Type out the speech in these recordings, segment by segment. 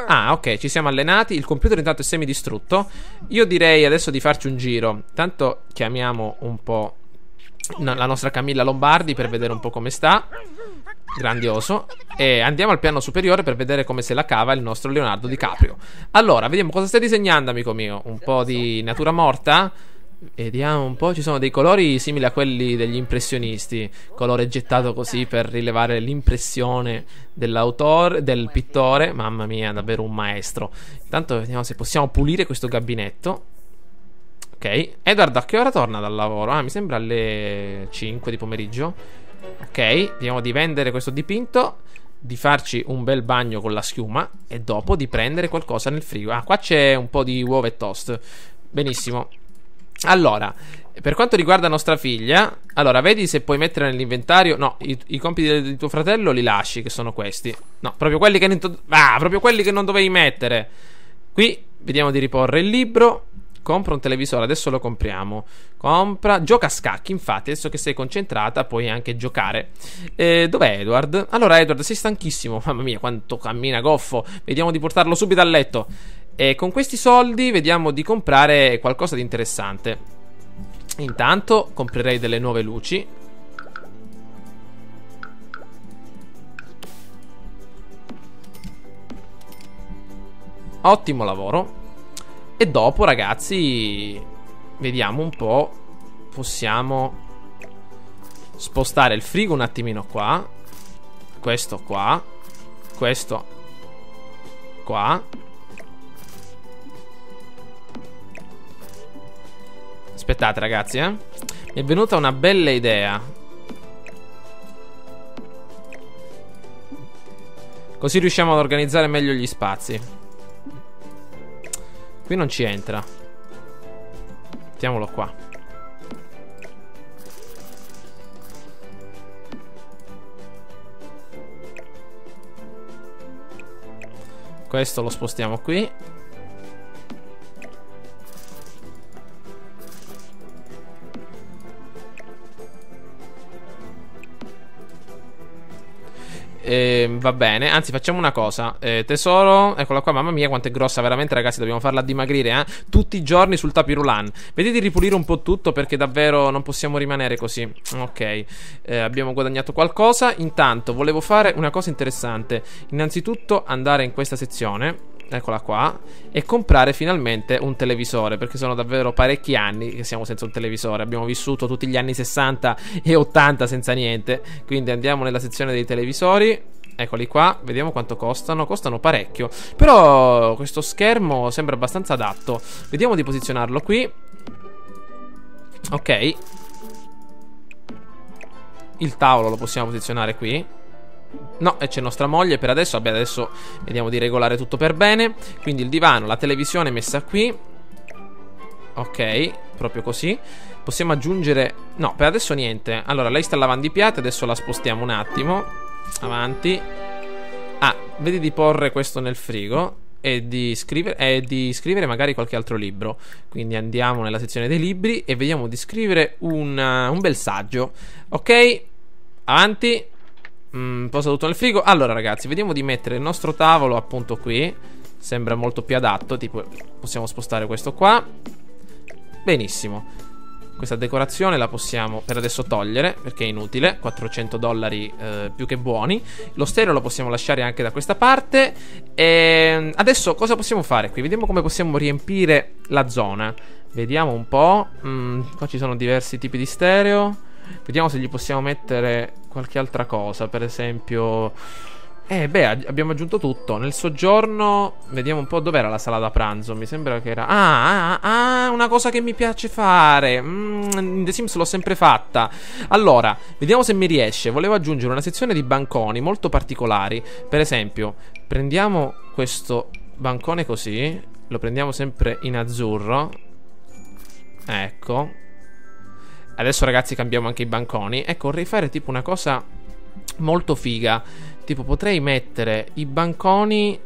Ah, ok, ci siamo allenati. Il computer intanto è semidistrutto. Io direi adesso di farci un giro. Tanto chiamiamo un po' la nostra Camilla Lombardi per vedere un po' come sta. Grandioso. E andiamo al piano superiore per vedere come se la cava il nostro Leonardo DiCaprio. Allora, vediamo cosa stai disegnando, amico mio. Un po' di natura morta. Vediamo un po', ci sono dei colori simili a quelli degli impressionisti. Colore gettato così per rilevare l'impressione dell'autore, del pittore. Mamma mia, davvero un maestro. Intanto vediamo se possiamo pulire questo gabinetto. Ok, Edward a che ora torna dal lavoro? Ah, mi sembra alle 5 di pomeriggio. Ok, vediamo di vendere questo dipinto, di farci un bel bagno con la schiuma e dopo di prendere qualcosa nel frigo. Ah, qua c'è un po' di uova e toast. Benissimo. Allora, per quanto riguarda nostra figlia, allora, vedi se puoi mettere nell'inventario. No, i compiti di tuo fratello li lasci, che sono questi. No, proprio quelli che proprio quelli che non dovevi mettere. Qui vediamo di riporre il libro. Compra un televisore, adesso lo compriamo. Gioca a scacchi, infatti, adesso che sei concentrata puoi anche giocare. Dov'è Edward? Allora Edward, sei stanchissimo. Mamma mia, quanto cammina goffo. Vediamo di portarlo subito a letto. E con questi soldi vediamo di comprare qualcosa di interessante. Intanto comprerei delle nuove luci. Ottimo lavoro. E dopo, ragazzi, vediamo un po'. Possiamo spostare il frigo un attimino qua. Questo qua. Questo qua. Aspettate, ragazzi, Mi è venuta una bella idea. Così riusciamo ad organizzare meglio gli spazi. Qui non ci entra. Mettiamolo qua. Questo lo spostiamo qui. Va bene, anzi facciamo una cosa. Tesoro, eccola qua, mamma mia quanto è grossa veramente, ragazzi, dobbiamo farla dimagrire, tutti i giorni sul tapirulan. Vedete di ripulire un po' tutto perché davvero non possiamo rimanere così. Ok, abbiamo guadagnato qualcosa. Intanto volevo fare una cosa interessante. Innanzitutto andare in questa sezione, eccola qua, e comprare finalmente un televisore, perché sono davvero parecchi anni che siamo senza un televisore. Abbiamo vissuto tutti gli anni 60 e 80 senza niente. Quindi andiamo nella sezione dei televisori. Eccoli qua, vediamo quanto costano. Costano parecchio, però questo schermo sembra abbastanza adatto. Vediamo di posizionarlo qui. Ok, il tavolo lo possiamo posizionare qui. No, e c'è nostra moglie per adesso. Vabbè, adesso vediamo di regolare tutto per bene. Quindi il divano, la televisione messa qui. Ok, proprio così. Possiamo aggiungere... No, per adesso niente. Allora, lei sta lavando i piatti, adesso la spostiamo un attimo avanti. Ah, vedi di porre questo nel frigo e di scrivere magari qualche altro libro. Quindi andiamo nella sezione dei libri e vediamo di scrivere un bel saggio. Ok, avanti. Posa tutto nel frigo. Allora, ragazzi, vediamo di mettere il nostro tavolo appunto qui. Sembra molto più adatto. Tipo, possiamo spostare questo qua. Benissimo. Questa decorazione la possiamo per adesso togliere perché è inutile. $400 più che buoni. Lo stereo lo possiamo lasciare anche da questa parte. E adesso cosa possiamo fare qui? Vediamo come possiamo riempire la zona. Vediamo un po'. Qua ci sono diversi tipi di stereo. Vediamo se gli possiamo mettere qualche altra cosa. Per esempio... beh, abbiamo aggiunto tutto. Nel soggiorno, vediamo un po' dov'era la sala da pranzo. Mi sembra che era... una cosa che mi piace fare. In The Sims l'ho sempre fatta. Allora, vediamo se mi riesce. Volevo aggiungere una sezione di banconi molto particolari. Per esempio, prendiamo questo bancone così. Lo prendiamo sempre in azzurro. Ecco. Adesso, ragazzi, cambiamo anche i banconi. Ecco, vorrei fare tipo una cosa molto figa. Tipo, potrei mettere i banconi...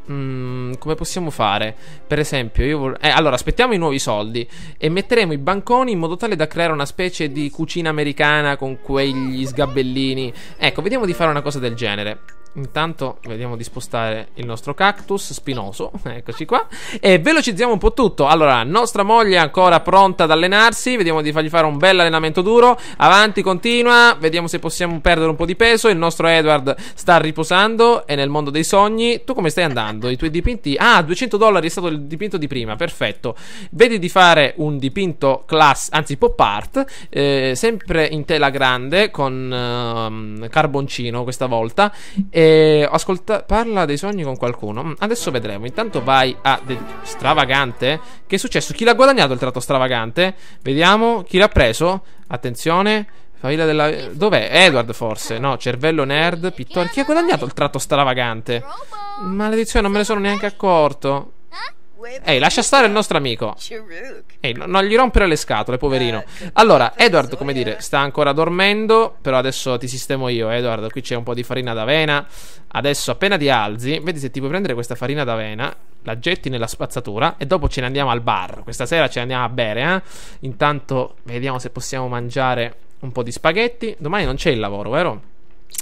come possiamo fare? Per esempio, allora, aspettiamo i nuovi soldi e metteremo i banconi in modo tale da creare una specie di cucina americana con quegli sgabellini. Ecco, vediamo di fare una cosa del genere. Intanto vediamo di spostare il nostro cactus spinoso. Eccoci qua. E velocizziamo un po' tutto. Allora, nostra moglie è ancora pronta ad allenarsi. Vediamo di fargli fare un bel allenamento duro. Avanti, continua. Vediamo se possiamo perdere un po' di peso. Il nostro Edward sta riposando. È nel mondo dei sogni. Tu come stai andando? I tuoi dipinti? Ah, $200 è stato il dipinto di prima. Perfetto. Vedi di fare un dipinto anzi pop art. Sempre in tela grande con carboncino questa volta. Parla dei sogni con qualcuno. Adesso vedremo. Intanto vai a stravagante. Che è successo? Chi l'ha guadagnato il tratto stravagante? Vediamo chi l'ha preso. Attenzione. Dov'è? Edward forse. No, cervello nerd, pittore. Chi ha guadagnato il tratto stravagante? Maledizione, non me ne sono neanche accorto. Ehi, lascia stare il nostro amico. Ehi, non gli rompere le scatole, poverino. Allora, Edward, come dire, sta ancora dormendo. Però adesso ti sistemo io, Edward. Qui c'è un po' di farina d'avena. Adesso appena ti alzi, vedi se ti puoi prendere questa farina d'avena, la getti nella spazzatura e dopo ce ne andiamo al bar. Questa sera ce ne andiamo a bere, Intanto vediamo se possiamo mangiare un po' di spaghetti. Domani non c'è il lavoro, vero?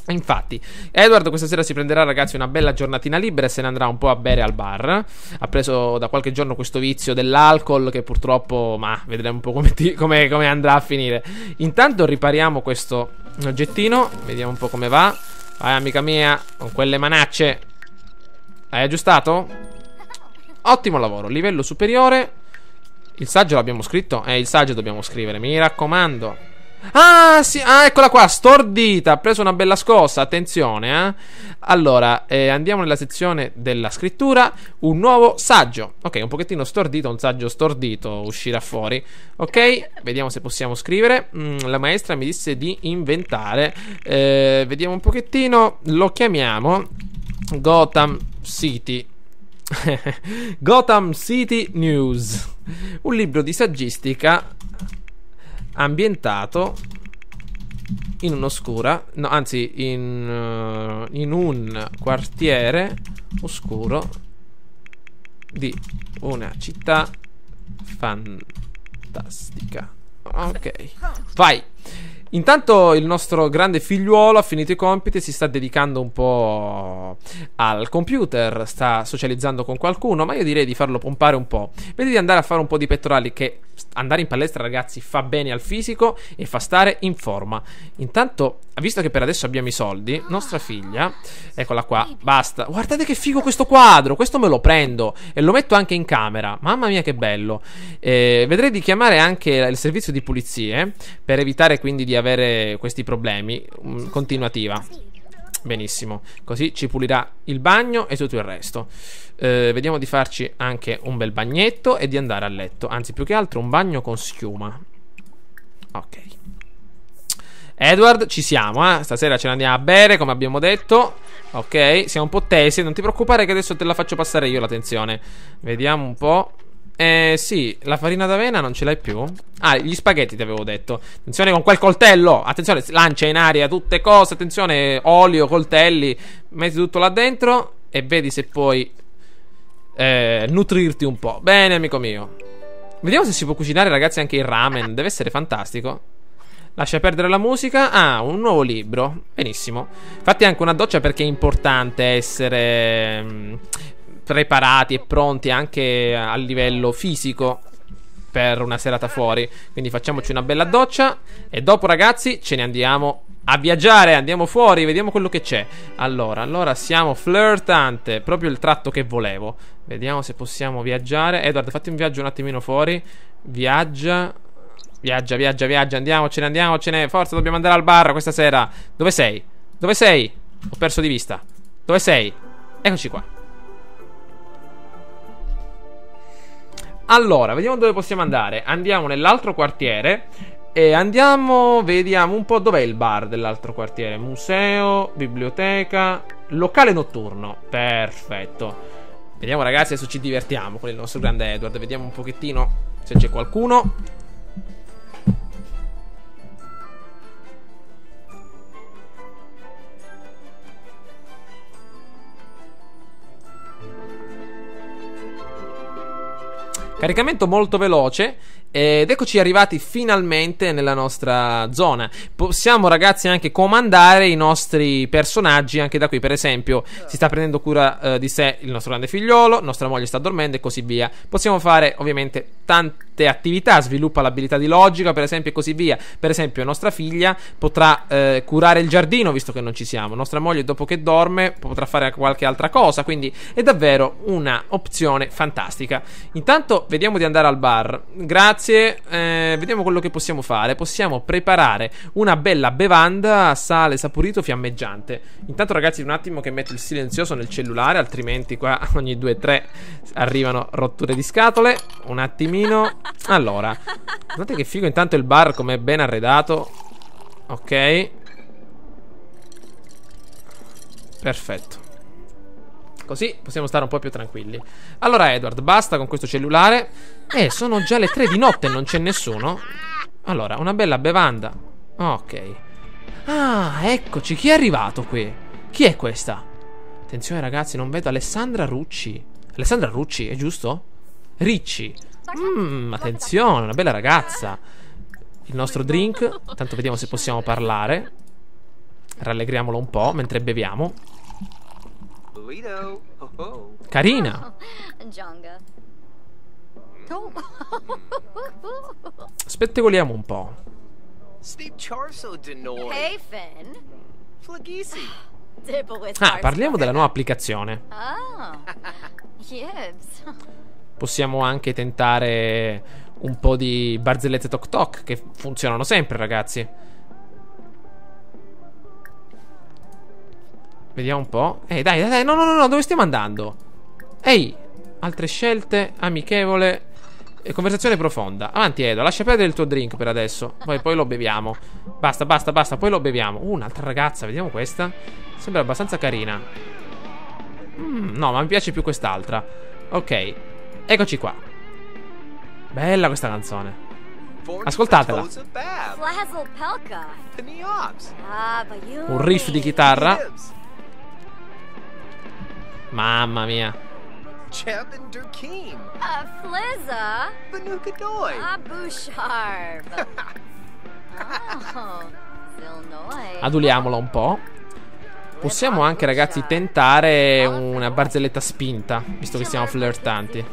Infatti, Edward questa sera si prenderà, ragazzi, una bella giornatina libera e se ne andrà un po' a bere al bar. Ha preso da qualche giorno questo vizio dell'alcol che purtroppo, ma vedremo un po' come andrà a finire. Intanto ripariamo questo oggettino, vediamo un po' come va. Vai, amica mia, con quelle manacce. Hai aggiustato? Ottimo lavoro, livello superiore. Il saggio l'abbiamo scritto? Il saggio dobbiamo scrivere, mi raccomando. Ah, sì, eccola qua, stordita. Ha preso una bella scossa, attenzione, Allora, andiamo nella sezione della scrittura. Un nuovo saggio. Ok, un pochettino stordito, un saggio stordito uscirà fuori. Ok, vediamo se possiamo scrivere. La maestra mi disse di inventare. Vediamo un pochettino. Lo chiamiamo Gotham City. Gotham City News. Un libro di saggistica ambientato in un'oscura, no, anzi in un quartiere oscuro di una città fantastica. Ok, vai. Intanto il nostro grande figliuolo ha finito i compiti e si sta dedicando un po' al computer, sta socializzando con qualcuno, ma io direi di farlo pompare un po'. Vedi di andare a fare un po' di pettorali, che andare in palestra, ragazzi, fa bene al fisico e fa stare in forma. Intanto, visto che per adesso abbiamo i soldi, nostra figlia, eccola qua, basta. Guardate che figo questo quadro, questo me lo prendo e lo metto anche in camera. Mamma mia che bello. Vedrei di chiamare anche il servizio di pulizie per evitare quindi di avere questi problemi. Continuativa. Benissimo, così ci pulirà il bagno e tutto il resto. Vediamo di farci anche un bel bagnetto e di andare a letto. Anzi, più che altro un bagno con schiuma. Ok. Edward, ci siamo, stasera ce ne andiamo a bere, come abbiamo detto. Ok, siamo un po' tesi. Non ti preoccupare che adesso te la faccio passare io la tensione. Vediamo un po'. Sì, la farina d'avena non ce l'hai più? Ah, gli spaghetti ti avevo detto. Attenzione con quel coltello. Attenzione, lancia in aria tutte cose. Attenzione, olio, coltelli. Metti tutto là dentro e vedi se puoi nutrirti un po'. Bene, amico mio. Vediamo se si può cucinare, ragazzi, anche il ramen. Deve essere fantastico. Lascia perdere la musica. Ah, un nuovo libro. Benissimo. Fatti anche una doccia perché è importante essere preparati e pronti anche a livello fisico per una serata fuori. Quindi facciamoci una bella doccia e dopo, ragazzi, ce ne andiamo a viaggiare. Andiamo fuori, vediamo quello che c'è. Allora siamo flirtante, proprio il tratto che volevo. Vediamo se possiamo viaggiare. Edward, fatti un viaggio un attimino fuori. Viaggia, andiamocene. Forza, dobbiamo andare al bar questa sera. Dove sei? Ho perso di vista. Dove sei? Eccoci qua. Allora, vediamo dove possiamo andare. Andiamo nell'altro quartiere e vediamo un po' dov'è il bar dell'altro quartiere. Museo, biblioteca, locale notturno. Perfetto. Vediamo, ragazzi, adesso ci divertiamo con il nostro grande Edward. Vediamo un pochettino se c'è qualcuno. Caricamento molto veloce Ed eccoci arrivati finalmente nella nostra zona. Possiamo, ragazzi, anche comandare i nostri personaggi anche da qui. Per esempio, si sta prendendo cura di sé il nostro grande figliolo, nostra moglie sta dormendo e così via. Possiamo fare ovviamente tante attività, sviluppa l'abilità di logica, per esempio, e così via. Per esempio, nostra figlia potrà curare il giardino, visto che non ci siamo. Nostra moglie, dopo che dorme, potrà fare qualche altra cosa. Quindi è davvero una opzione fantastica. Intanto vediamo di andare al bar. Grazie. Vediamo quello che possiamo fare. Possiamo preparare una bella bevanda a sale saporito fiammeggiante. Intanto, ragazzi, un attimo che metto il silenzioso nel cellulare, altrimenti qua ogni 2-3 arrivano rotture di scatole. Un attimino. Allora, guardate che figo intanto il bar, come è ben arredato. Ok, perfetto. Così possiamo stare un po' più tranquilli. Allora, Edward, basta con questo cellulare. Sono già le 3 di notte e non c'è nessuno. Allora, una bella bevanda. Ok. Ah, eccoci, chi è arrivato qui? Chi è questa? Attenzione, ragazzi, non vedo Alessandra Rucci. Alessandra Rucci, è giusto? Ricci. Attenzione, una bella ragazza. Il nostro drink. Tanto vediamo se possiamo parlare. Rallegriamolo un po' mentre beviamo. Carina. Spettacoliamo un po'. Ah, parliamo della nuova applicazione. Possiamo anche tentare un po' di barzellette Tok Tok, che funzionano sempre, ragazzi. Vediamo un po'. Dai, no, dove stiamo andando? Ehi, altre scelte, amichevole e conversazione profonda. Avanti, Edo, lascia perdere il tuo drink per adesso. Poi lo beviamo. Basta, poi lo beviamo. Un'altra ragazza, vediamo questa. Sembra abbastanza carina. No, ma mi piace più quest'altra. Ok, eccoci qua. Bella questa canzone. Ascoltatela. Un riff di chitarra. Mamma mia. Aduliamola un po'. Possiamo anche, ragazzi, tentare una barzelletta spinta, visto che siamo flirtanti.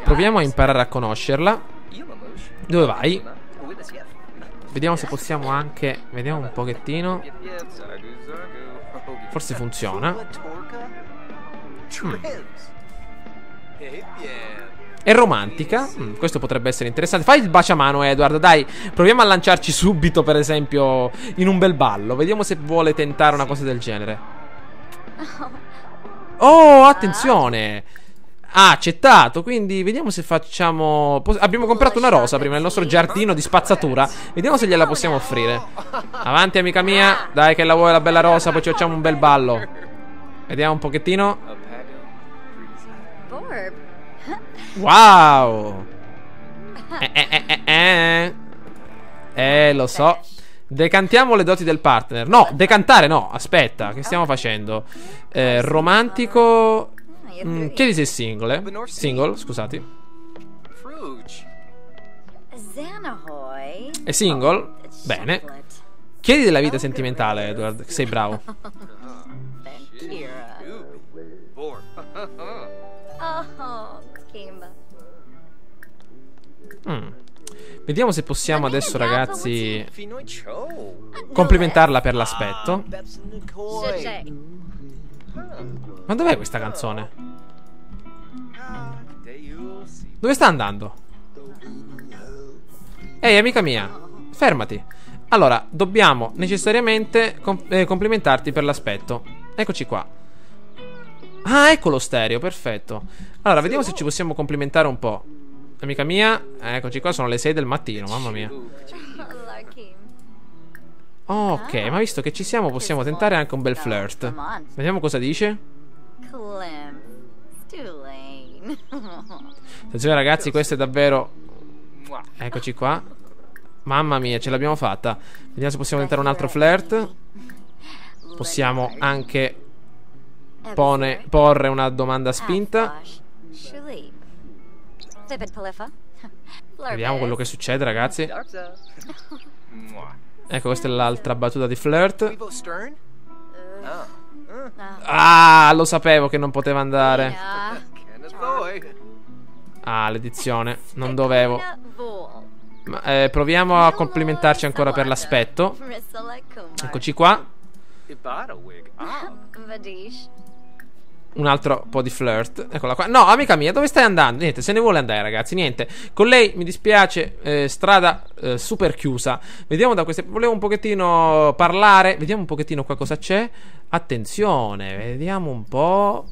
Proviamo a imparare a conoscerla. Dove vai? Vediamo se possiamo anche. Vediamo un pochettino. Forse funziona. È romantica. Questo potrebbe essere interessante. Fai il baciamano, Edward. Dai, proviamo a lanciarci subito, per esempio, in un bel ballo. Vediamo se vuole tentare una cosa del genere. Oh, attenzione. Ha accettato. Quindi vediamo se facciamo. Abbiamo comprato una rosa prima nel nostro giardino di spazzatura. Vediamo se gliela possiamo offrire. Avanti, amica mia. Dai, che la vuoi la bella rosa. Poi ci facciamo un bel ballo. Vediamo un pochettino. Wow. Lo so. Decantiamo le doti del partner. No, decantare no. Aspetta, che stiamo facendo? Romantico. Chiedi se è single, Single, scusati. È single? Bene. Chiedi della vita sentimentale, Edward. Sei bravo. Vediamo se possiamo adesso, ragazzi, complimentarla per l'aspetto. Ma dov'è questa canzone? Dove sta andando? Ehi, amica mia, fermati. Allora, dobbiamo necessariamente complimentarti per l'aspetto. Eccoci qua. Ah, ecco lo stereo, perfetto. Allora, vediamo se ci possiamo complimentare un po'. Amica mia, eccoci qua, sono le 6 del mattino, mamma mia. Ok, ma visto che ci siamo, possiamo tentare anche un bel flirt. Vediamo cosa dice. Attenzione, ragazzi, questo è davvero. Eccoci qua. Mamma mia, ce l'abbiamo fatta. Vediamo se possiamo tentare un altro flirt. Possiamo anche porre una domanda spinta. Vediamo quello che succede, ragazzi. Ecco, questa è l'altra battuta di flirt. Ah, lo sapevo che non poteva andare. Ah, l'edizione. Non dovevo. Ma, proviamo a complimentarci ancora per l'aspetto. Eccoci qua. Un altro po' di flirt. Eccola qua. No, amica mia, dove stai andando? Niente, se ne vuole andare, ragazzi. Niente. Con lei mi dispiace. Strada super chiusa. Vediamo da queste. Volevo un pochettino parlare. Vediamo un pochettino qua cosa c'è. Attenzione, vediamo un po'.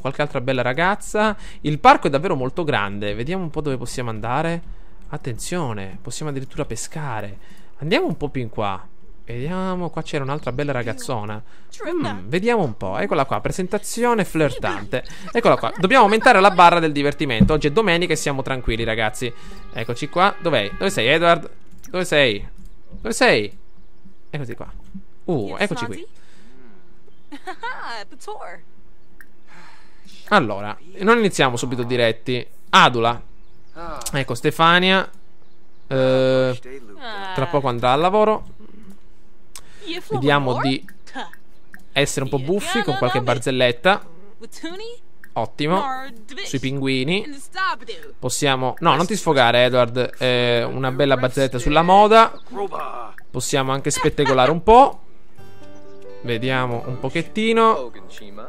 Qualche altra bella ragazza. Il parco è davvero molto grande. Vediamo un po' dove possiamo andare. Attenzione, possiamo addirittura pescare. Andiamo un po' più in qua. Vediamo, qua c'era un'altra bella ragazzona. Vediamo un po'. Eccola qua, presentazione flirtante. Eccola qua, dobbiamo aumentare la barra del divertimento. Oggi è domenica e siamo tranquilli, ragazzi. Eccoci qua, dov'è? Dove sei, Edward? Dove sei? Dove sei? Eccoci qua. Eccoci qui. Allora, non iniziamo subito diretti. Adula. Ecco, Stefania. Tra poco andrà al lavoro. Vediamo di essere un po' buffi con qualche barzelletta. Ottimo. Sui pinguini. Possiamo... No, non ti sfogare, Edward. Una bella barzelletta sulla moda. Possiamo anche spettacolare un po'. Vediamo un pochettino.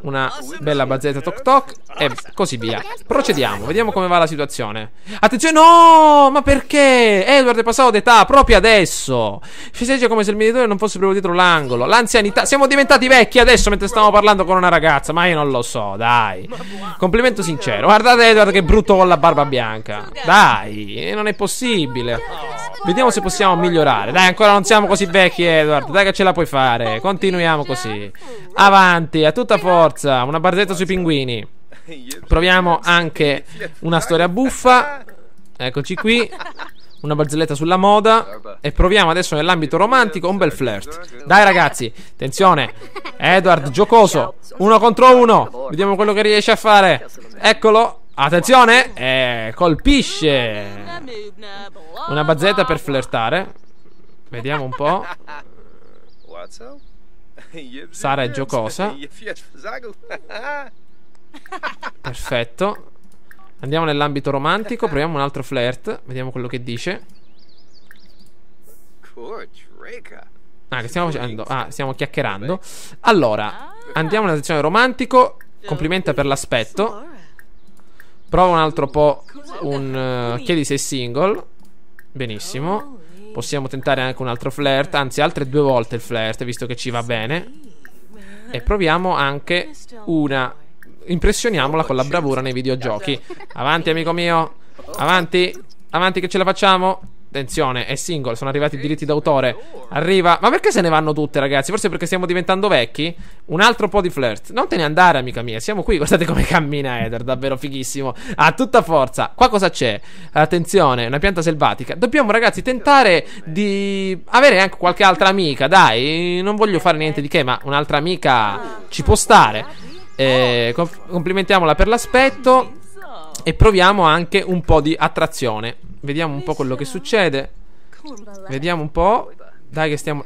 Una bella barzelletta toc toc. E così via. Procediamo, vediamo come va la situazione. Attenzione, no! Ma perché? Edward è passato d'età proprio adesso. Festeggia come se il meditore non fosse proprio dietro l'angolo. L'anzianità. Siamo diventati vecchi adesso mentre stavamo parlando con una ragazza. Ma io non lo so, dai. Complimento sincero. Guardate Edward che brutto con la barba bianca. Dai, non è possibile. Vediamo se possiamo migliorare. Dai, ancora non siamo così vecchi, Edward. Dai che ce la puoi fare. Continuiamo così. Avanti, a tutta forza. Una barzelletta sui pinguini. Proviamo anche una storia buffa. Eccoci qui. Una barzelletta sulla moda. E proviamo adesso nell'ambito romantico un bel flirt. Dai ragazzi, attenzione. Edward, giocoso. 1 contro 1. Vediamo quello che riesce a fare. Eccolo. Attenzione. Colpisce. Una barzelletta per flirtare. Vediamo un po'. Sara è giocosa. Perfetto. Andiamo nell'ambito romantico. Proviamo un altro flirt. Vediamo quello che dice. Che stiamo facendo? Stiamo chiacchierando. Allora, andiamo nella sezione romantico. Complimenta per l'aspetto. Prova un altro po'. Chiedi se è single. Benissimo. Possiamo tentare anche un altro flirt. Anzi, altre 2 volte il flirt, visto che ci va bene. E proviamo anche una. Impressioniamola con la bravura nei videogiochi. Avanti, amico mio. Avanti. Avanti che ce la facciamo. Attenzione, è single, sono arrivati i diritti d'autore. Arriva. Ma perché se ne vanno tutte, ragazzi? Forse perché stiamo diventando vecchi? Un altro po' di flirt. Non te ne andare, amica mia. Siamo qui, guardate come cammina Eder. Davvero fighissimo. A tutta forza. Qua cosa c'è? Attenzione, una pianta selvatica. Dobbiamo, ragazzi, tentare di avere anche qualche altra amica. Dai, non voglio fare niente di che, ma un'altra amica ci può stare. Complimentiamola per l'aspetto. E proviamo anche un po' di attrazione. Vediamo un po' quello che succede. Vediamo un po'. Dai che stiamo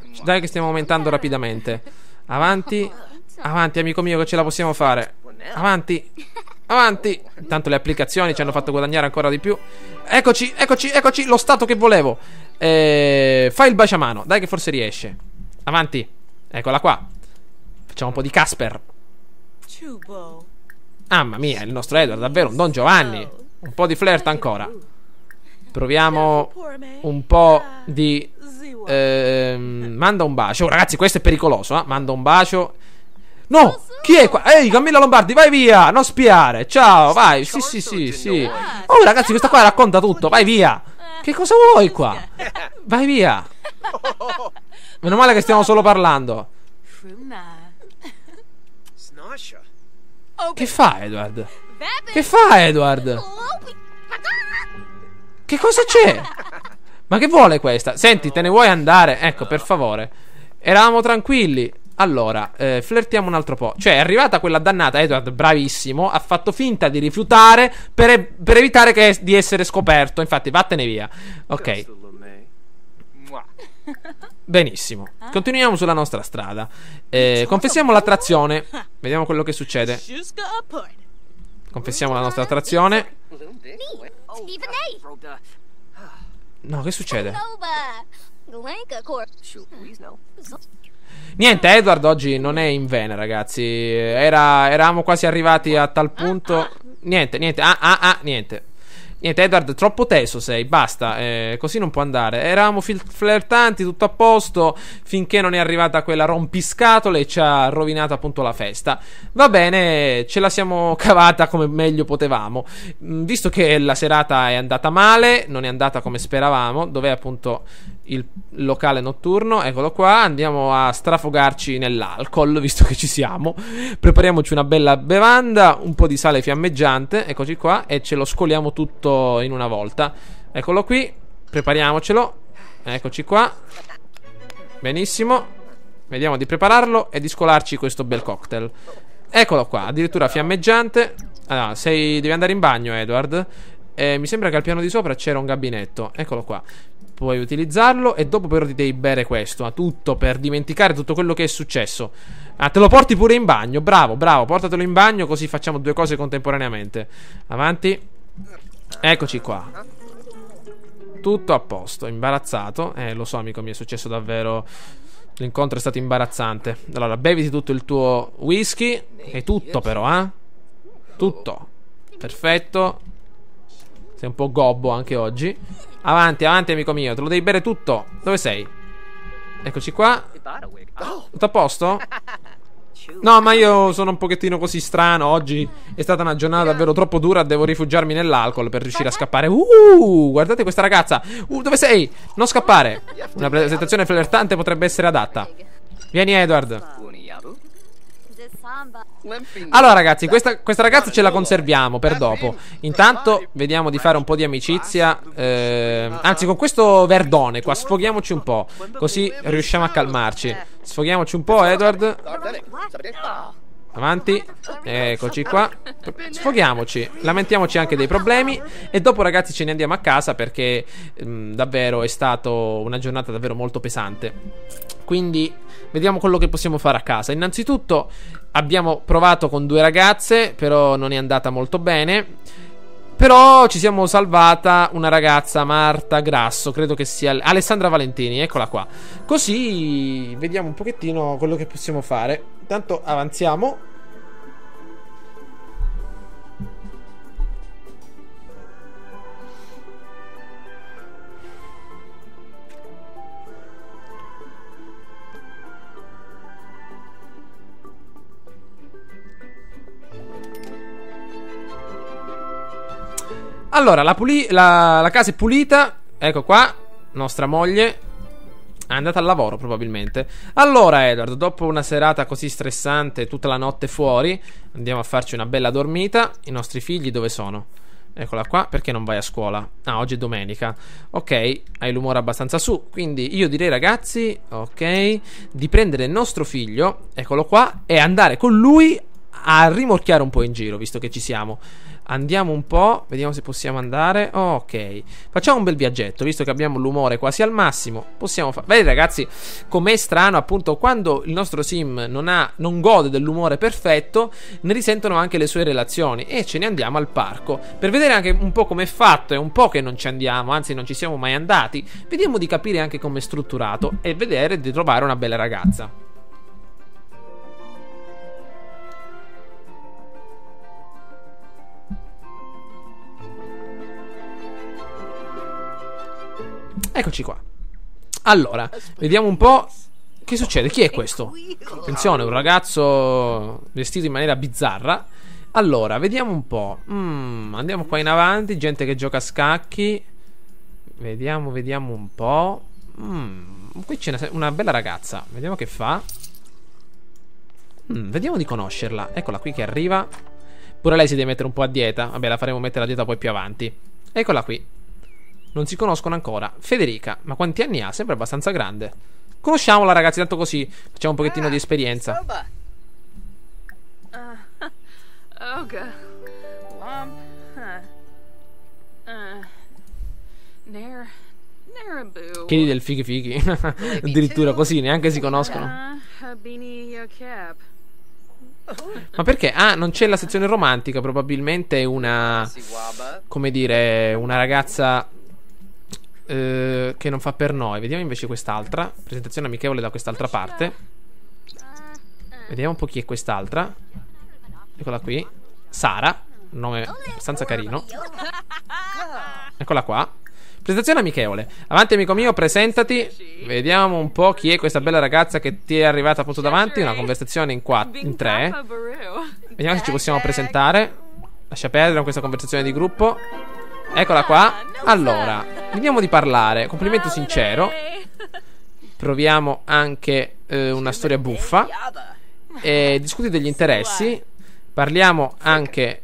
aumentando rapidamente. Avanti. Avanti, amico mio, che ce la possiamo fare. Avanti. Avanti. Intanto le applicazioni ci hanno fatto guadagnare ancora di più. Eccoci, eccoci, eccoci. Lo stato che volevo. Fai il baciamano. Dai che forse riesce. Avanti. Eccola qua. Facciamo un po' di Casper. Mamma mia, il nostro Edward, davvero un Don Giovanni. Un po' di flirt ancora. Proviamo un po' di manda un bacio. Ragazzi, questo è pericoloso, Manda un bacio. No, chi è qua? Ehi, Camilla Lombardi, vai via, non spiare. Ciao, vai. Sì. Oh, ragazzi, questa qua racconta tutto. Vai via. Che cosa vuoi qua? Vai via. Meno male che stiamo solo parlando. Che fa Edward? Che fa Edward? Che cosa c'è? Ma che vuole questa? Senti, te ne vuoi andare? Ecco, per favore. Eravamo tranquilli. Allora, flirtiamo un altro po'. Cioè, è arrivata quella dannata Edward, bravissimo. Ha fatto finta di rifiutare per evitare di essere scoperto. Infatti, vattene via. Ok. Benissimo. Continuiamo sulla nostra strada. Confessiamo l'attrazione. Vediamo quello che succede. Confessiamo la nostra attrazione. No, che succede? Niente, Edward oggi non è in vena, ragazzi. Eravamo quasi arrivati a tal punto. Niente. Niente, Edward, troppo teso sei, basta, così non può andare. Eravamo flirtanti, tutto a posto, finché non è arrivata quella rompiscatole e ci ha rovinato appunto la festa. Va bene, ce la siamo cavata come meglio potevamo. Visto che la serata è andata male, non è andata come speravamo, dov'è appunto il locale notturno, eccolo qua, andiamo a strafogarci nell'alcol, visto che ci siamo. Prepariamoci una bella bevanda, un po' di sale fiammeggiante, eccoci qua, e ce lo scoliamo tutto in una volta. Eccolo qui, prepariamocelo, eccoci qua. Benissimo, vediamo di prepararlo e di scolarci questo bel cocktail. Eccolo qua, addirittura fiammeggiante. Allora, devi andare in bagno, Edward. Mi sembra che al piano di sopra c'era un gabinetto, eccolo qua. Puoi utilizzarlo e dopo però ti devi bere questo, tutto per dimenticare tutto quello che è successo. Te lo porti pure in bagno, bravo, portatelo in bagno così facciamo due cose contemporaneamente. Avanti. Eccoci qua. Tutto a posto, imbarazzato. Lo so amico mio, è successo davvero. L'incontro è stato imbarazzante. Allora, beviti tutto il tuo whisky. E tutto però, tutto. Perfetto. Sei un po' gobbo anche oggi. Avanti, amico mio, te lo devi bere tutto. Dove sei? Eccoci qua. Tutto a posto? No, ma io sono un pochettino così strano. Oggi è stata una giornata davvero troppo dura. Devo rifugiarmi nell'alcol per riuscire a scappare. Guardate questa ragazza. Dove sei? Non scappare. Una presentazione flirtante potrebbe essere adatta. Vieni, Edward. Allora ragazzi, questa ragazza ce la conserviamo per dopo. Intanto vediamo di fare un po' di amicizia. Anzi, con questo verdone qua sfoghiamoci un po', così riusciamo a calmarci. Sfoghiamoci un po', Edward. Avanti. Eccoci qua. Sfoghiamoci. Lamentiamoci anche dei problemi. E dopo ragazzi ce ne andiamo a casa, perché davvero è stata una giornata davvero molto pesante. Quindi vediamo quello che possiamo fare a casa. Innanzitutto abbiamo provato con due ragazze, però non è andata molto bene. Però ci siamo salvata una ragazza, Marta Grasso, credo che sia Alessandra Valentini, eccola qua. Così vediamo un pochettino quello che possiamo fare. Intanto avanziamo. Allora, la casa è pulita. Ecco qua, nostra moglie è andata al lavoro probabilmente. Allora Edward, dopo una serata così stressante, tutta la notte fuori, andiamo a farci una bella dormita. I nostri figli dove sono? Eccola qua, perché non vai a scuola? Ah, oggi è domenica. Ok, hai l'umore abbastanza su. Quindi io direi ragazzi, ok, di prendere il nostro figlio, eccolo qua, e andare con lui a rimorchiare un po' in giro, visto che ci siamo. Andiamo un po', vediamo se possiamo andare. Ok, facciamo un bel viaggetto, visto che abbiamo l'umore quasi al massimo. Possiamo fare. Vedi ragazzi, com'è strano appunto quando il nostro sim non gode dell'umore perfetto, ne risentono anche le sue relazioni. E ce ne andiamo al parco per vedere anche un po' com'è fatto. È un po' che non ci andiamo, anzi non ci siamo mai andati. Vediamo di capire anche com'è strutturato e vedere di trovare una bella ragazza. Eccoci qua. Allora, vediamo un po' che succede. Chi è questo? Attenzione, un ragazzo vestito in maniera bizzarra. Allora, vediamo un po'. Andiamo qua in avanti. Gente che gioca a scacchi. Vediamo un po'. Qui c'è una bella ragazza. Vediamo che fa. Vediamo di conoscerla. Eccola qui che arriva. Pure lei si deve mettere un po' a dieta. Vabbè, la faremo mettere a dieta poi più avanti. Eccola qui. Non si conoscono ancora. Federica, ma quanti anni ha? Sembra abbastanza grande. Conosciamola, ragazzi, tanto così facciamo un pochettino di esperienza. Chiedi del fighi fighi. Addirittura così, neanche si conoscono. Ma perché? Ah, non c'è la sezione romantica. Probabilmente è una, come dire, una ragazza che non fa per noi. Vediamo invece quest'altra. Presentazione amichevole da quest'altra parte. Vediamo un po' chi è quest'altra. Eccola qui, Sara, un nome abbastanza carino. Eccola qua. Presentazione amichevole. Avanti amico mio, presentati. Vediamo un po' chi è questa bella ragazza che ti è arrivata appunto davanti. Una conversazione in tre. Vediamo se ci possiamo presentare. Lascia perdere questa conversazione di gruppo. Eccola qua. Allora, vediamo di parlare. Complimento sincero. Proviamo anche una storia buffa. Discuti degli interessi. Parliamo anche,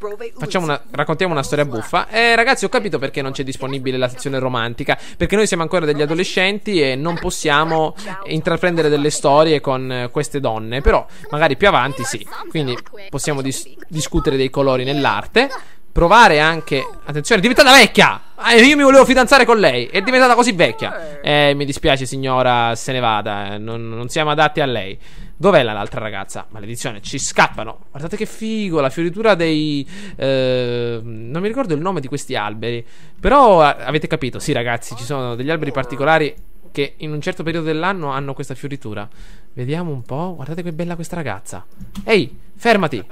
raccontiamo una storia buffa. Ragazzi, ho capito perché non c'è disponibile la sezione romantica. Perché noi siamo ancora degli adolescenti e non possiamo intraprendere delle storie con queste donne. Però magari più avanti sì. Quindi possiamo discutere dei colori nell'arte. Provare anche, attenzione, è diventata vecchia. Io mi volevo fidanzare con lei, è diventata così vecchia. Mi dispiace signora, se ne vada. Non siamo adatti a lei. Dov'è l'altra ragazza? Maledizione, ci scappano. Guardate che figo, la fioritura dei... non mi ricordo il nome di questi alberi. Però avete capito, sì ragazzi, ci sono degli alberi particolari che in un certo periodo dell'anno hanno questa fioritura. Vediamo un po', guardate che bella questa ragazza. Ehi, fermati.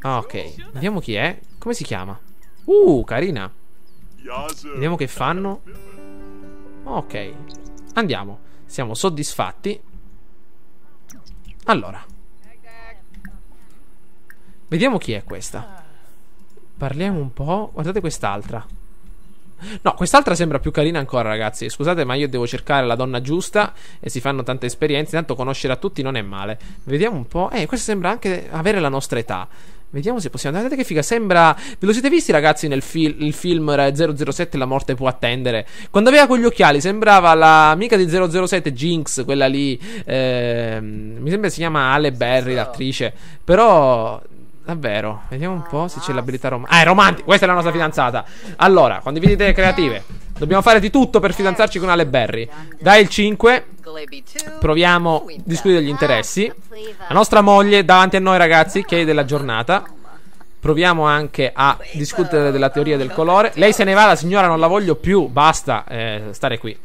Ok, vediamo chi è. Come si chiama? Carina. Vediamo che fanno. Ok, andiamo. Siamo soddisfatti. Allora, vediamo chi è questa. Parliamo un po'. Guardate quest'altra. No, quest'altra sembra più carina ancora, ragazzi. Scusate, ma io devo cercare la donna giusta. E si fanno tante esperienze. Tanto conoscere a tutti non è male. Vediamo un po'. Questa sembra anche avere la nostra età. Vediamo se possiamo. Guardate che figa. Sembra. Ve lo siete visti, ragazzi, nel il film 007 La morte può attendere? Quando aveva quegli occhiali sembrava l'amica di 007, Jinx, quella lì. Mi sembra si chiama Halle Berry, l'attrice. Però davvero, vediamo un po' se c'è l'abilità romantica. È romantica, questa è la nostra fidanzata. Allora, condividi idee creative. Dobbiamo fare di tutto per fidanzarci con Halle Berry. Dai il 5. Proviamo a discutere degli interessi. La nostra moglie davanti a noi, ragazzi, che è della giornata. Proviamo anche a discutere della teoria del colore. Lei se ne va, la signora non la voglio più. Basta stare qui.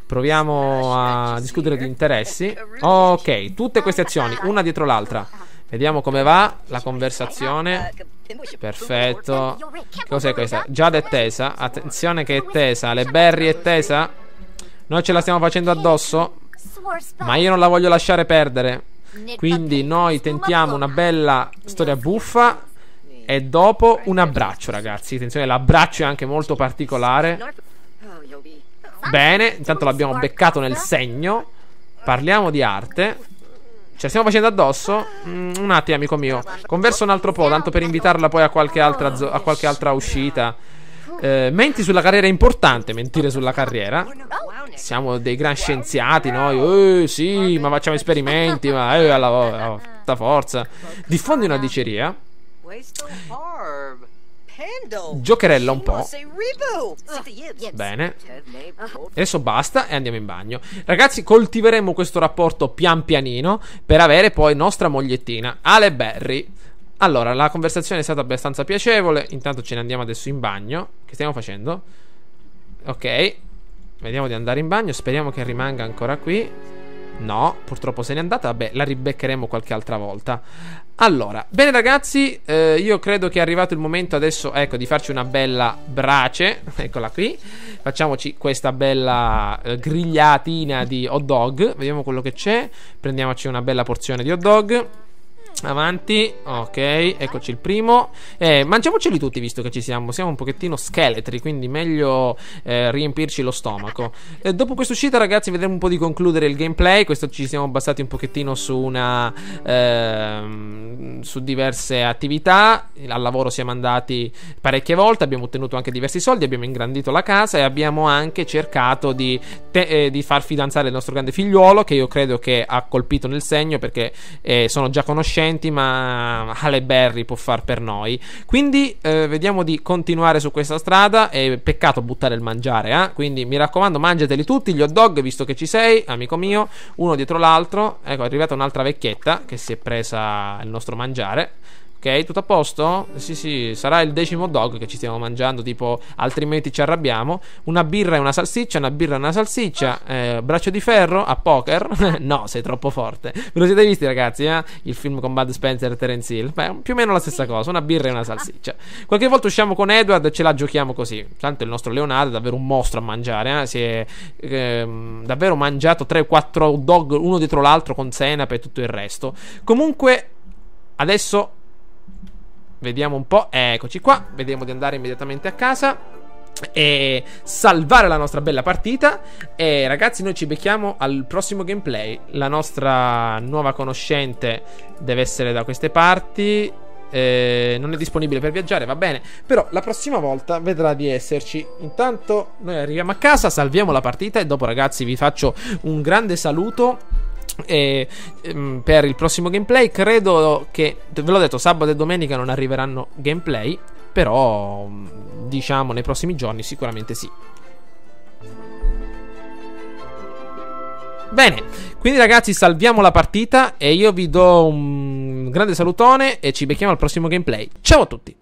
Proviamo a discutere di interessi. Ok, tutte queste azioni, una dietro l'altra. Vediamo come va la conversazione. Perfetto. Cos'è questa? Giada è tesa. Attenzione che è tesa. Le Berry è tesa. Noi ce la stiamo facendo addosso. Ma io non la voglio lasciare perdere. Quindi noi tentiamo una bella storia buffa. E dopo un abbraccio, ragazzi. Attenzione, l'abbraccio è anche molto particolare. Bene, intanto l'abbiamo beccato nel segno. Parliamo di arte. Ce la stiamo facendo addosso? Un attimo, amico mio. Converso un altro po', tanto per invitarla poi a qualche altra uscita. Menti sulla carriera è importante, mentire sulla carriera. Siamo dei gran scienziati noi. Sì, ma facciamo esperimenti. Ma alla forza. Diffondi una diceria. Giocherella un po'. Bene. Adesso basta e andiamo in bagno. Ragazzi, coltiveremo questo rapporto pian pianino per avere poi nostra mogliettina Halle Berry. Allora, la conversazione è stata abbastanza piacevole. Intanto ce ne andiamo adesso in bagno. Che stiamo facendo? Ok, vediamo di andare in bagno. Speriamo che rimanga ancora qui. No, purtroppo se n'è andata. Vabbè, la ribeccheremo qualche altra volta. Allora, bene ragazzi, io credo che è arrivato il momento adesso, ecco, di farci una bella brace. Eccola qui. Facciamoci questa bella grigliatina di hot dog. Vediamo quello che c'è. Prendiamoci una bella porzione di hot dog. Avanti, ok, eccoci il primo. Mangiamoceli tutti visto che ci siamo. Siamo un pochettino scheletri, quindi meglio riempirci lo stomaco. Dopo questa uscita, ragazzi, vedremo un po' di concludere il gameplay. Questo ci siamo basati un pochettino su su diverse attività. Al lavoro siamo andati parecchie volte, abbiamo ottenuto anche diversi soldi, abbiamo ingrandito la casa e abbiamo anche cercato di far fidanzare il nostro grande figliuolo, che io credo che ha colpito nel segno, perché sono già conoscenti, ma Halle Berry può far per noi. Quindi vediamo di continuare su questa strada. È peccato buttare il mangiare, quindi mi raccomando, mangiateli tutti gli hot dog, visto che ci sei, amico mio, uno dietro l'altro. Ecco, è arrivata un'altra vecchietta che si è presa il nostro mangiare. Ok, tutto a posto? Sì, sarà il 10° hot dog che ci stiamo mangiando, tipo, altrimenti ci arrabbiamo. Una birra e una salsiccia, una birra e una salsiccia. Braccio di ferro a poker? No, sei troppo forte. Ve lo siete visti, ragazzi, il film con Bud Spencer e Terence Hill? Beh, più o meno la stessa cosa, una birra e una salsiccia. Qualche volta usciamo con Edward e ce la giochiamo così. Tanto il nostro Leonardo è davvero un mostro a mangiare, si è davvero mangiato 3-4 hot dog uno dietro l'altro con senape e tutto il resto. Comunque, adesso vediamo un po', eccoci qua. Vediamo di andare immediatamente a casa e salvare la nostra bella partita. E ragazzi, noi ci becchiamo al prossimo gameplay. La nostra nuova conoscente deve essere da queste parti. Non è disponibile per viaggiare, va bene, però la prossima volta vedrà di esserci. Intanto noi arriviamo a casa, salviamo la partita e dopo, ragazzi, vi faccio un grande saluto per il prossimo gameplay. Credo che, ve l'ho detto, sabato e domenica non arriveranno gameplay, però diciamo nei prossimi giorni sicuramente sì. Bene, quindi ragazzi, salviamo la partita e io vi do un grande salutone e ci becchiamo al prossimo gameplay. Ciao a tutti!